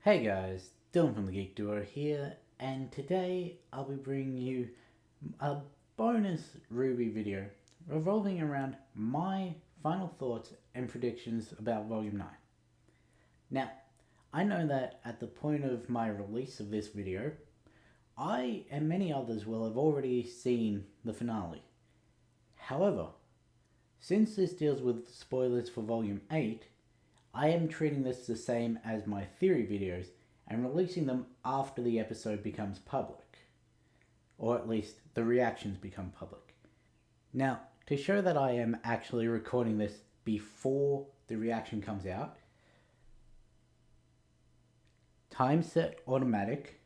Hey guys, Dylan from the Geek Duo here, and today I'll be bringing you a bonus RWBY video revolving around my final thoughts and predictions about Volume 9. Now, I know that at the point of my release of this video, I and many others will have already seen the finale. However, since this deals with spoilers for Volume 8, I am treating this the same as my theory videos and releasing them after the episode becomes public. Or at least the reactions become public. Now, to show that I am actually recording this before the reaction comes out, time set automatic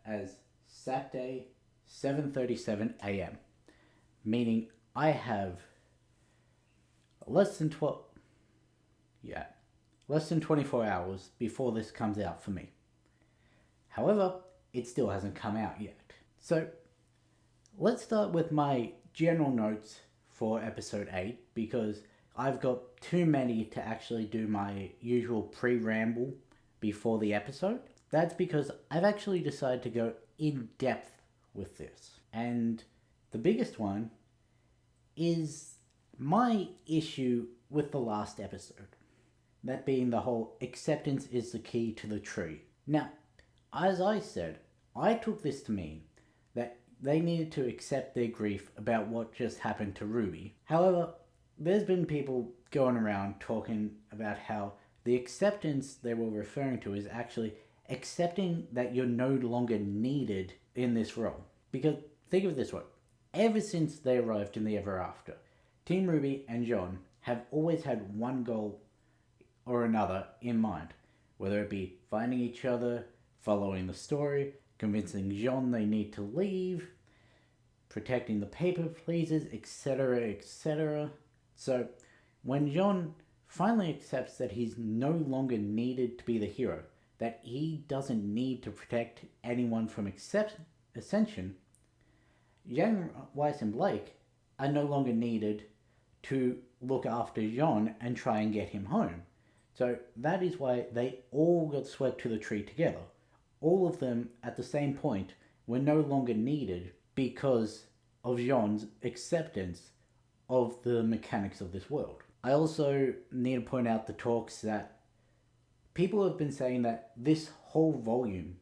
as Saturday 7:37 a.m. Meaning I have less than 24 hours before this comes out for me. However, it still hasn't come out yet. So, let's start with my general notes for episode 8 because I've got too many to actually do my usual pre-ramble before the episode. That's because I've actually decided to go in depth with this. And the biggest one is my issue with the last episode. That being the whole acceptance is the key to the tree. Now, as I said, I took this to mean that they needed to accept their grief about what just happened to RWBY. However, there's been people going around talking about how the acceptance they were referring to is actually accepting that you're no longer needed in this role. Because think of it this way, ever since they arrived in the Ever After, Team RWBY and John have always had one goal or another in mind, whether it be finding each other, following the story, convincing Jean they need to leave, protecting the paper pleasers, etc., etc. So, when Jean finally accepts that he's no longer needed to be the hero, that he doesn't need to protect anyone from Ascension, Jan, Weiss, and Blake are no longer needed to look after Jean and try and get him home. So that is why they all got swept to the tree together. All of them at the same point were no longer needed because of Jean's acceptance of the mechanics of this world. I also need to point out the talks that people have been saying that this whole volume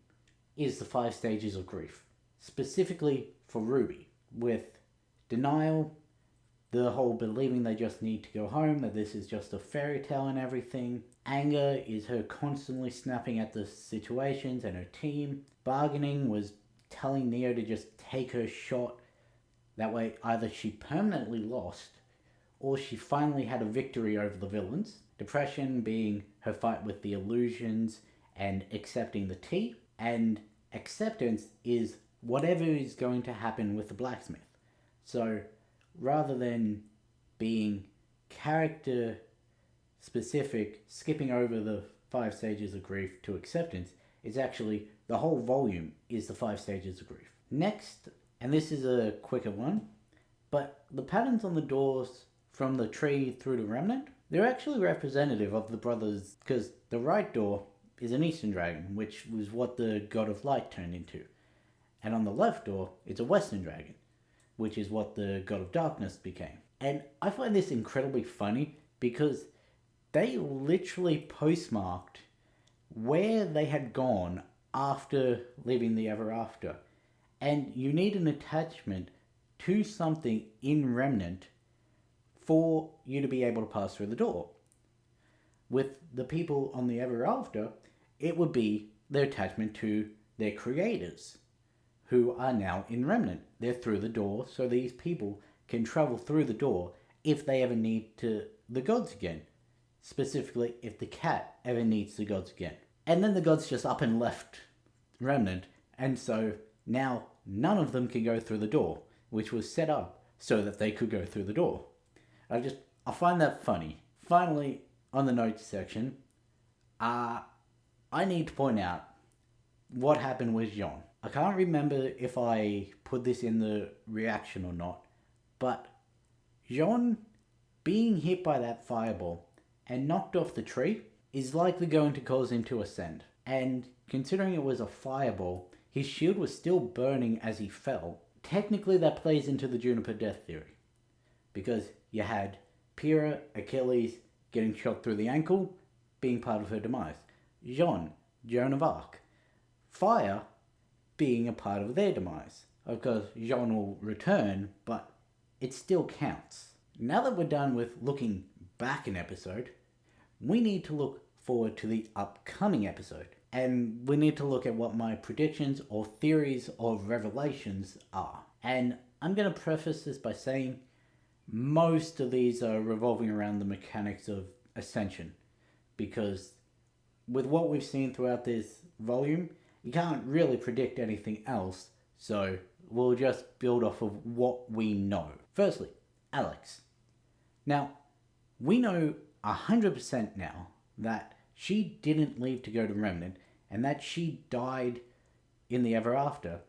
is the 5 stages of grief, specifically for RWBY, with denial, the whole believing they just need to go home, that this is just a fairy tale and everything. Anger is her constantly snapping at the situations and her team. Bargaining was telling Neo to just take her shot. That way either she permanently lost or she finally had a victory over the villains. Depression being her fight with the illusions and accepting the tea. And acceptance is whatever is going to happen with the blacksmith. So rather than being character specific, skipping over the 5 stages of grief to acceptance, it's actually the whole volume is the 5 stages of grief. Next, and this is a quicker one, but the patterns on the doors from the tree through the remnant, they're actually representative of the brothers, because the right door is an Eastern dragon, which was what the God of Light turned into. And on the left door, it's a Western dragon, which is what the God of Darkness became. And I find this incredibly funny because they literally postmarked where they had gone after leaving the Ever After. And you need an attachment to something in Remnant for you to be able to pass through the door. With the people on the Ever After, it would be their attachment to their creators, who are now in Remnant. They're through the door, so these people can travel through the door if they ever need to the gods again. Specifically, if the cat ever needs the gods again. And then the gods just up and left Remnant, and so now none of them can go through the door, which was set up so that they could go through the door. I find that funny. Finally, on the notes section, I need to point out what happened with Jean. I can't remember if I put this in the reaction or not, but Jean being hit by that fireball and knocked off the tree, is likely going to cause him to ascend. And considering it was a fireball, his shield was still burning as he fell. Technically, that plays into the Juniper death theory, because you had Pyrrha, Achilles getting shot through the ankle, being part of her demise. Jeanne, Joan of Arc. Fire being a part of their demise. Of course, Jeanne will return, but it still counts. Now that we're done with looking back an episode, we need to look forward to the upcoming episode. And we need to look at what my predictions or theories or revelations are. And I'm going to preface this by saying most of these are revolving around the mechanics of Ascension. Because with what we've seen throughout this volume, you can't really predict anything else. So we'll just build off of what we know. Firstly, Alex. Now, we know 100% now that she didn't leave to go to Remnant, and that she died in the Ever After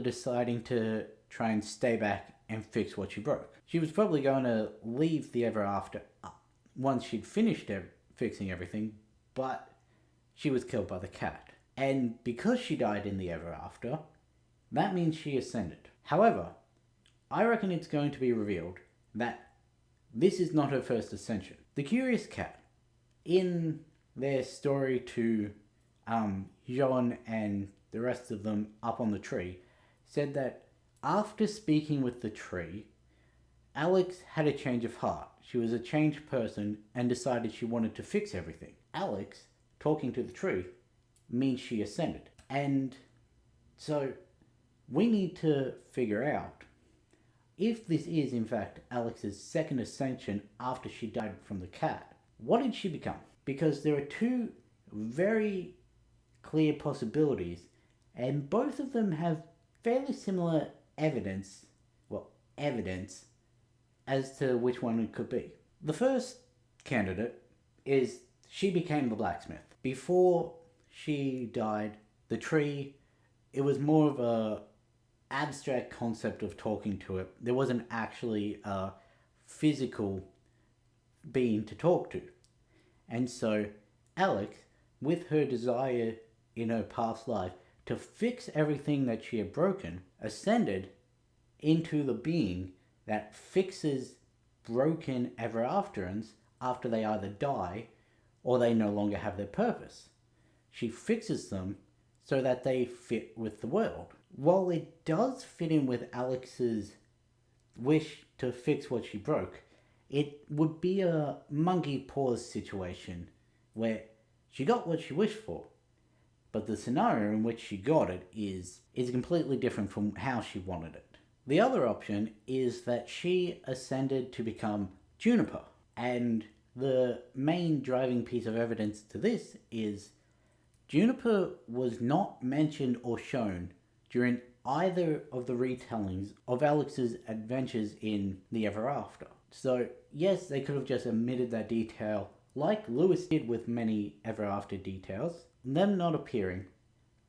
deciding to try and stay back and fix what she broke. She was probably going to leave the Ever After once she'd finished fixing everything, but she was killed by the cat. And because she died in the Ever After, that means she ascended. However, I reckon it's going to be revealed that this is not her first ascension. The Curious Cat, in their story to Jeanne and the rest of them up on the tree, said that after speaking with the tree, Alex had a change of heart. She was a changed person and decided she wanted to fix everything. Alex, talking to the tree, means she ascended. And so we need to figure out if this is in fact Alex's second ascension after she died from the cat. What did she become? Because there are two very clear possibilities, and both of them have fairly similar evidence as to which one it could be. The first candidate is she became the blacksmith. Before she died, the tree, it was more of a abstract concept of talking to it. There wasn't actually a physical being to talk to. And so Alex, with her desire in her past life to fix everything that she had broken, ascended into the being that fixes broken ever afterans after they either die or they no longer have their purpose. She fixes them so that they fit with the world. While it does fit in with Alex's wish to fix what she broke, it would be a monkey paws situation where she got what she wished for, but the scenario in which she got it is completely different from how she wanted it. The other option is that she ascended to become Juniper, and the main driving piece of evidence to this is Juniper was not mentioned or shown during either of the retellings of Alex's adventures in the Ever After. So yes, they could have just omitted that detail like Lewis did with many Ever After details, them not appearing,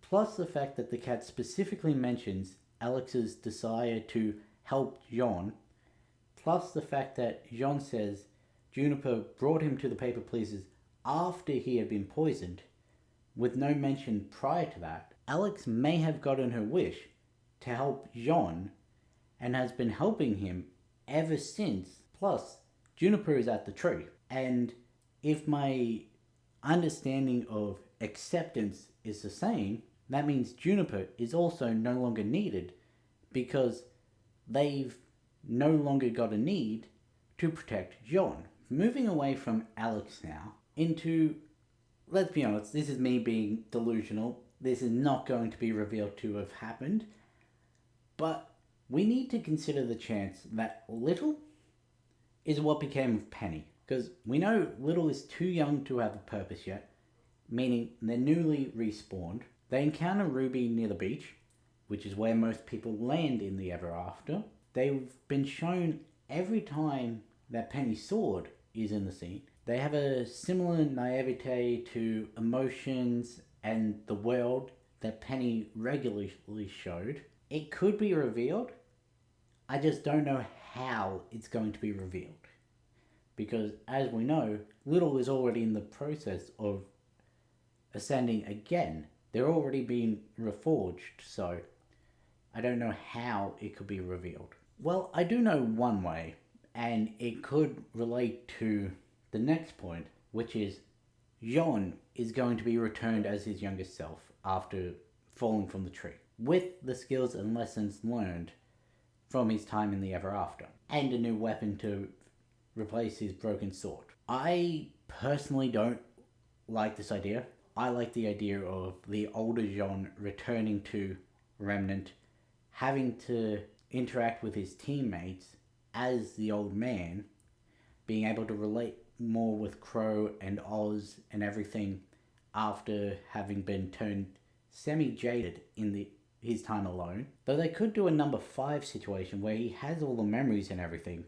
plus the fact that the cat specifically mentions Alex's desire to help Jeanne, plus the fact that Jeanne says Juniper brought him to the Paper Pleasers after he had been poisoned, with no mention prior to that. Alex may have gotten her wish to help Jeanne and has been helping him ever since. Plus, Juniper is at the tree. And if my understanding of acceptance is the same, that means Juniper is also no longer needed because they've no longer got a need to protect Jeanne. Moving away from Alex now into, let's be honest, this is me being delusional. This is not going to be revealed to have happened. But we need to consider the chance that Little is what became of Penny. Because we know Little is too young to have a purpose yet, meaning they're newly respawned. They encounter Ruby near the beach, which is where most people land in the Ever After. They've been shown every time that Penny's sword is in the scene. They have a similar naivete to emotions and the world that Penny regularly showed. It could be revealed. I just don't know how it's going to be revealed. because as we know, Little is already in the process of ascending again. They're already being reforged, so I don't know how it could be revealed. Well, I do know one way, and it could relate to the next point, which is Jean is going to be returned as his younger self after falling from the tree, with the skills and lessons learned from his time in the Ever After, and a new weapon to replace his broken sword. I personally don't like this idea. I like the idea of the older Jean returning to Remnant, having to interact with his teammates as the old man, being able to relate more with Crow and Oz and everything after having been turned semi-jaded in his time alone. Though they could do a number 5 situation where he has all the memories and everything,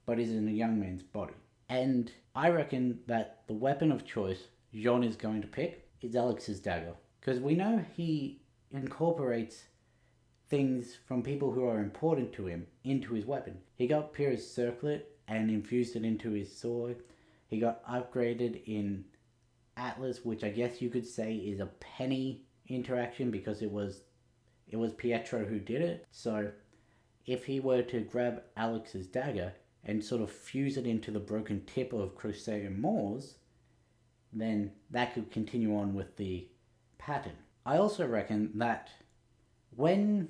but is in a young man's body. And I reckon that the weapon of choice Jean is going to pick is Alex's dagger. Because we know he incorporates things from people who are important to him into his weapon. He got Pyrrha's circlet and infused it into his sword. He got upgraded in Atlas, which I guess you could say is a Penny interaction because it was Pietro who did it. So if he were to grab Alex's dagger and sort of fuse it into the broken tip of Crusader Moors, then that could continue on with the pattern. I also reckon that when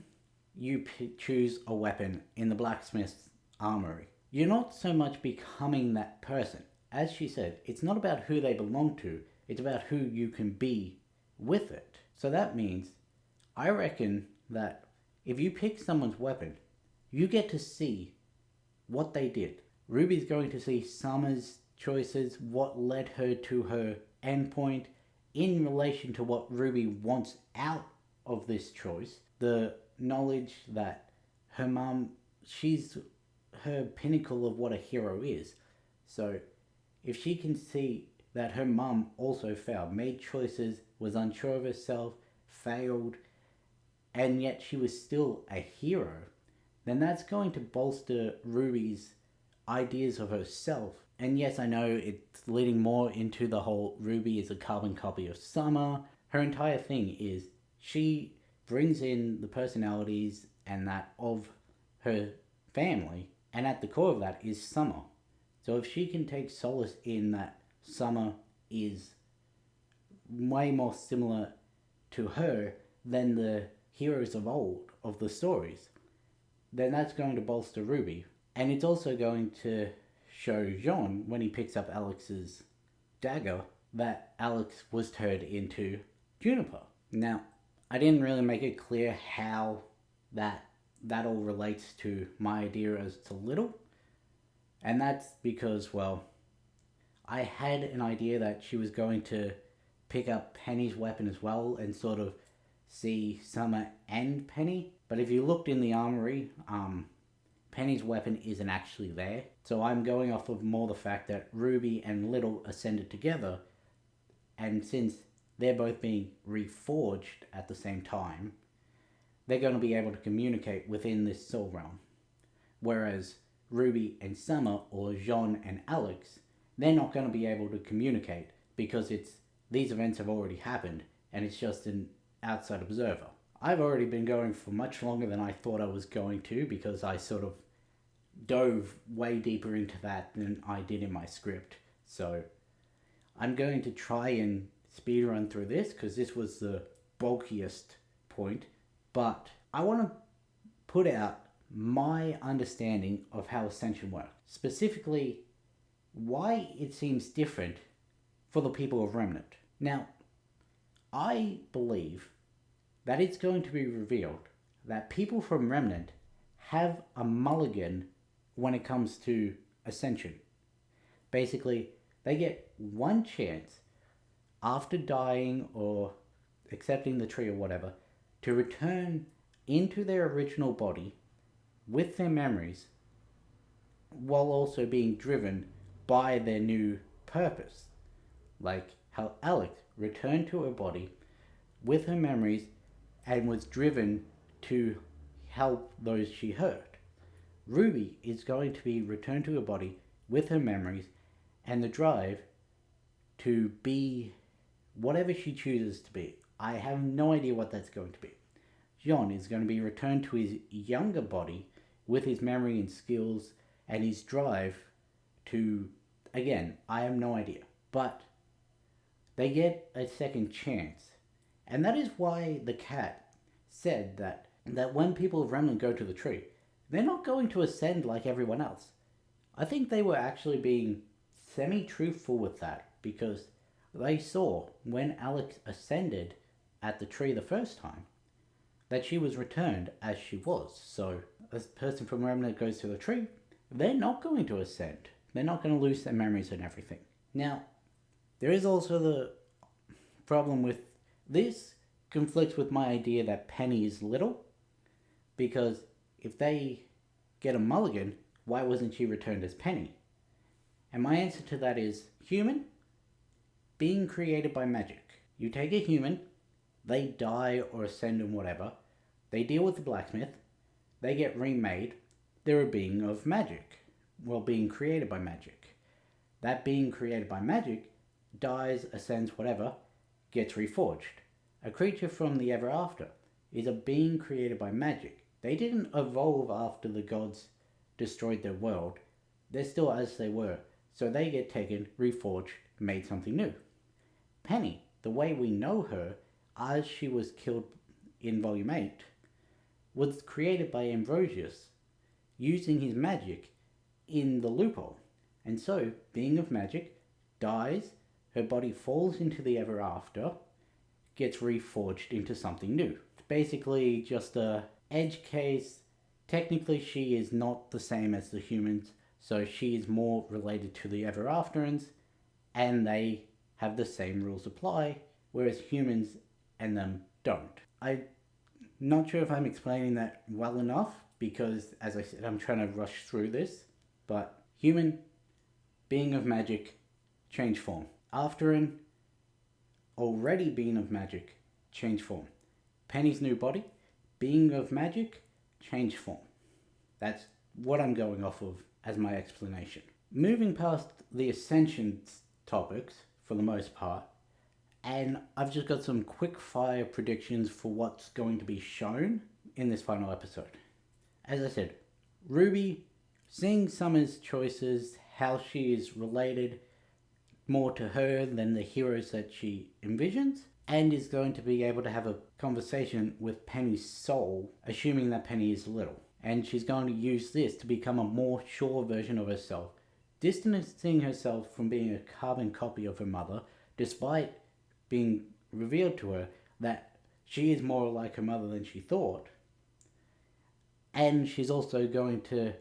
you choose a weapon in the blacksmith's armory, you're not so much becoming that person. As she said, it's not about who they belong to, it's about who you can be with it. So that means, I reckon that if you pick someone's weapon, you get to see what they did. Ruby's going to see Summer's choices, what led her to her endpoint in relation to what Ruby wants out of this choice. The knowledge that her mum, she's her pinnacle of what a hero is. So if she can see that her mum also failed, made choices, was unsure of herself, failed, and yet she was still a hero, then that's going to bolster Ruby's ideas of herself. And yes, I know it's leading more into the whole Ruby is a carbon copy of Summer. Her entire thing is she brings in the personalities and that of her family, and at the core of that is Summer. So if she can take solace in that Summer is way more similar to her than the heroes of old of the stories, then that's going to bolster Ruby. And it's also going to show Jean, when he picks up Alex's dagger, that Alex was turned into Juniper. Now, I didn't really make it clear how that all relates to my idea as to Little. And that's because, well, I had an idea that she was going to pick up Penny's weapon as well and sort of see Summer and Penny. But if you looked in the armory, Penny's weapon isn't actually there. So I'm going off of more the fact that Ruby and Little ascended together, and since they're both being reforged at the same time, they're going to be able to communicate within this soul realm. Whereas Ruby and Summer, or Jean and Alex, they're not going to be able to communicate because these events have already happened and it's just an outside observer. I've already been going for much longer than I thought I was going to because I sort of dove way deeper into that than I did in my script. So I'm going to try and speed run through this because this was the bulkiest point. But I want to put out my understanding of how Ascension works. Specifically, why it seems different for the people of Remnant. Now, I believe that it's going to be revealed that people from Remnant have a mulligan when it comes to Ascension. Basically, they get one chance after dying or accepting the tree or whatever to return into their original body with their memories while also being driven by their new purpose. Like how Alex returned to her body with her memories and was driven to help those she hurt. Ruby is going to be returned to her body with her memories and the drive to be whatever she chooses to be. I have no idea what that's going to be. Jean is going to be returned to his younger body with his memory and skills and his drive to, again, I have no idea. But they get a second chance. And that is why the cat said that when people of Remnant go to the tree, they're not going to ascend like everyone else. I think they were actually being semi-truthful with that, because they saw when Alex ascended at the tree the first time that she was returned as she was. So a person from Remnant goes to the tree, they're not going to ascend. They're not going to lose their memories and everything. Now, there is also the problem with this conflicts with my idea that Penny is little, because if they get a mulligan, why wasn't she returned as Penny? And my answer to that is human being created by magic. You take a human, they die or ascend and whatever, they deal with the blacksmith, they get remade, they're a being of magic. Well, being created by magic. That being created by magic dies, ascends, whatever, gets reforged. A creature from the ever after is a being created by magic. They didn't evolve after the gods destroyed their world. They're still as they were. So they get taken, reforged, made something new. Penny, the way we know her, as she was killed in Volume 8, was created by Ambrosius, using his magic in the loophole. And so, being of magic, dies, her body falls into the ever after, gets reforged into something new. It's basically just a edge case. Technically, she is not the same as the humans, so she is more related to the ever afterans, and they have the same rules apply, whereas humans and them don't. I'm not sure if I'm explaining that well enough, because as I said, I'm trying to rush through this, but human, being of magic, change form. Afteran, already being of magic, change form. Penny's new body, being of magic, change form. That's what I'm going off of as my explanation. Moving past the ascension topics, for the most part, and I've just got some quick fire predictions for what's going to be shown in this final episode. As I said, RWBY, seeing Summer's choices, how she is related more to her than the heroes that she envisions, and is going to be able to have a conversation with Penny's soul, assuming that Penny is little. And she's going to use this to become a more sure version of herself, distancing herself from being a carbon copy of her mother, despite being revealed to her that she is more like her mother than she thought. And she's also going to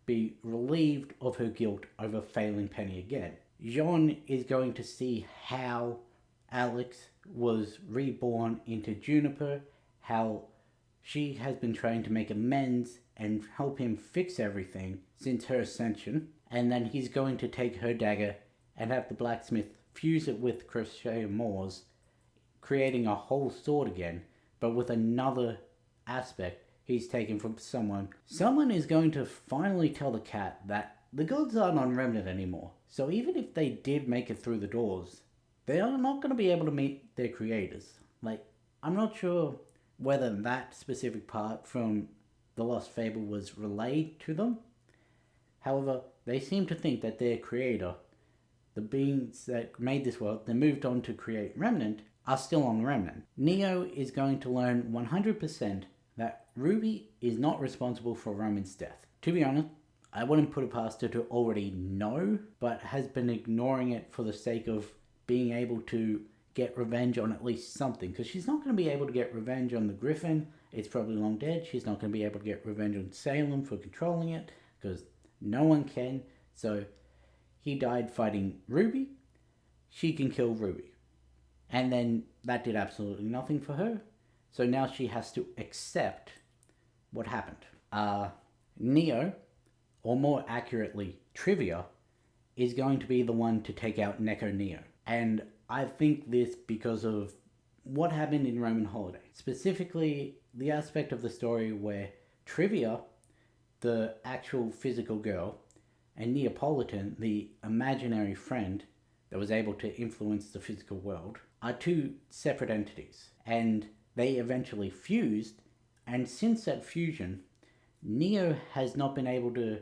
be relieved of her guilt over failing Penny again. Jean is going to see how Alex was reborn into Juniper, how she has been trying to make amends and help him fix everything since her ascension, and then he's going to take her dagger and have the blacksmith fuse it with Crochet Moore's, creating a whole sword again, but with another aspect he's taken from someone. Someone is going to finally tell the cat that the gods aren't on Remnant anymore, so even if they did make it through the doors, they are not going to be able to meet their creators. Like, I'm not sure whether that specific part from The Lost Fable was relayed to them. However, they seem to think that their creator, the beings that made this world, that moved on to create Remnant, are still on Remnant. Neo is going to learn 100% that RWBY is not responsible for Roman's death. To be honest, I wouldn't put it past her to already know, but has been ignoring it for the sake of being able to get revenge on at least something, because she's not going to be able to get revenge on the Griffin. It's probably long dead. She's not going to be able to get revenge on Salem for controlling it, because no one can. So he died fighting RWBY. She can kill RWBY. And then that did absolutely nothing for her. So now she has to accept what happened. Neo, or more accurately, Trivia, is going to be the one to take out Neko Neo. And I think this because of what happened in Roman Holiday. Specifically, the aspect of the story where Trivia, the actual physical girl, and Neapolitan, the imaginary friend that was able to influence the physical world, are two separate entities. And they eventually fused, and since that fusion, Neo has not been able to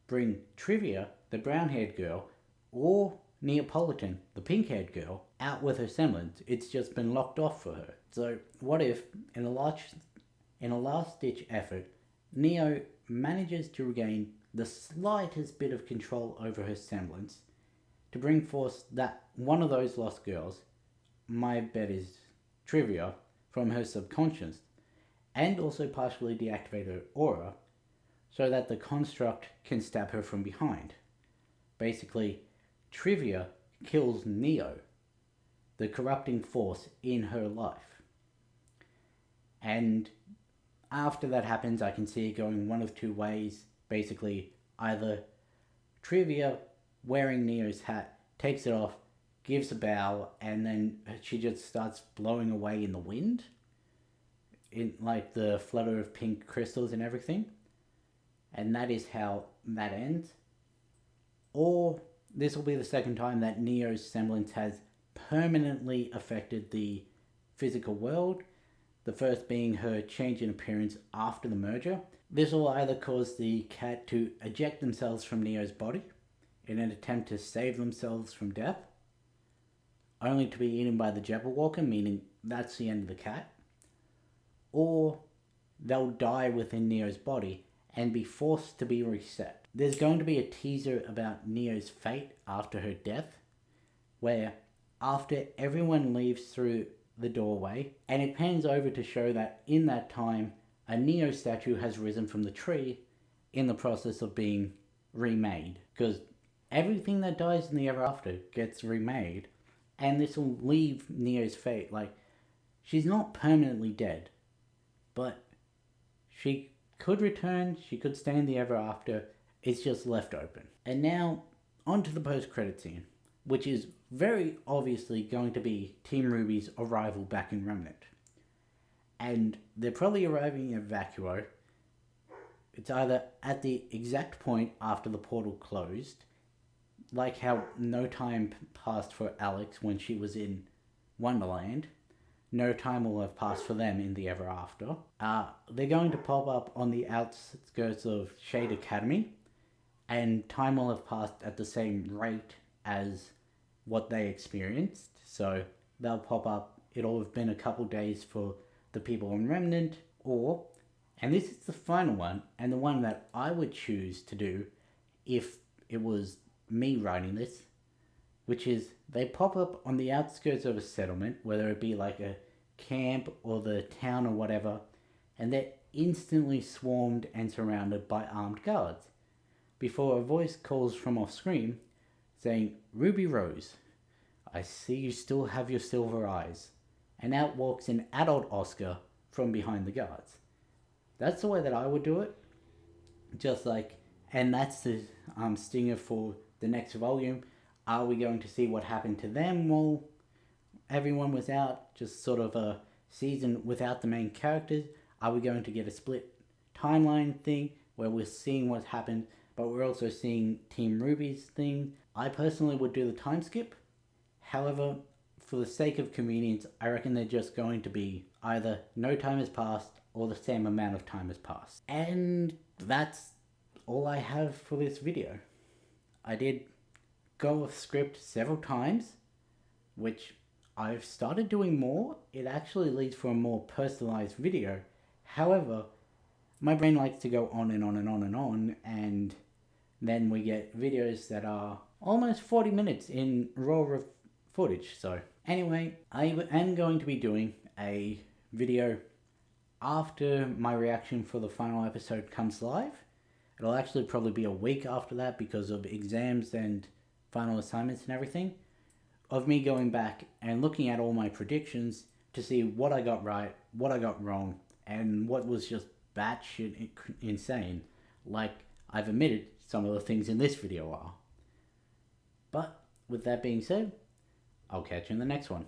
bring Trivia, the brown-haired girl, or Neapolitan, the pink-haired girl, out with her semblance. It's just been locked off for her. So what if, in a last-ditch effort, Neo manages to regain the slightest bit of control over her semblance to bring forth that one of those lost girls, my bet is Trivia, from her subconscious, and also partially deactivate her aura so that the construct can stab her from behind. Basically, Trivia kills Neo, the corrupting force in her life. And after that happens, I can see it going one of two ways. Basically, either Trivia, wearing Neo's hat, takes it off, gives a bow, and then she just starts blowing away in the wind, in like the flutter of pink crystals and everything. And that is how that ends. Or this will be the second time that Neo's semblance has permanently affected the physical world. The first being her change in appearance after the merger. This will either cause the cat to eject themselves from Neo's body in an attempt to save themselves from death, only to be eaten by the Jabberwocker, meaning that's the end of the cat. Or they'll die within Neo's body and be forced to be reset. There's going to be a teaser about Neo's fate after her death, where after everyone leaves through the doorway, and it pans over to show that in that time, a Neo statue has risen from the tree in the process of being remade. Because everything that dies in the Ever After gets remade, and this will leave Neo's fate. Like, she's not permanently dead, but she could return, she could stay in the Ever After, it's just left open. And now, on to the post-credit scene, which is very obviously going to be Team RWBY's arrival back in Remnant. And they're probably arriving at Vacuo. It's either at the exact point after the portal closed, like how no time passed for Alex when she was in Wonderland. No time will have passed for them in the Ever After. They're going to pop up on the outskirts of Shade Academy, and time will have passed at the same rate as what they experienced. So they'll pop up. It'll have been a couple days for the people on Remnant, or, and this is the final one, and the one that I would choose to do if it was me writing this, which is they pop up on the outskirts of a settlement, whether it be like a camp or the town or whatever, and they're instantly swarmed and surrounded by armed guards, before a voice calls from off screen saying, "Ruby Rose, I see you still have your silver eyes." And out walks an adult Oscar from behind the guards. That's the way that I would do it. Just like, and that's the stinger for the next volume. Are we going to see what happened to them while everyone was out? Just sort of a season without the main characters? Are we going to get a split timeline thing where we're seeing what happened, but we're also seeing Team RWBY's thing? I personally would do the time skip. However, for the sake of convenience, I reckon they're just going to be either no time has passed or the same amount of time has passed. And that's all I have for this video. I did go off script several times, which I've started doing more. It actually leads for a more personalized video. However, my brain likes to go on and on and on and on, and then we get videos that are almost 40 minutes in raw footage. So anyway, I am going to be doing a video after my reaction for the final episode comes live. It'll actually probably be a week after that because of exams and final assignments and everything, of me going back and looking at all my predictions to see what I got right, what I got wrong, and what was just batshit insane, like I've admitted some of the things in this video are. But with that being said, I'll catch you in the next one.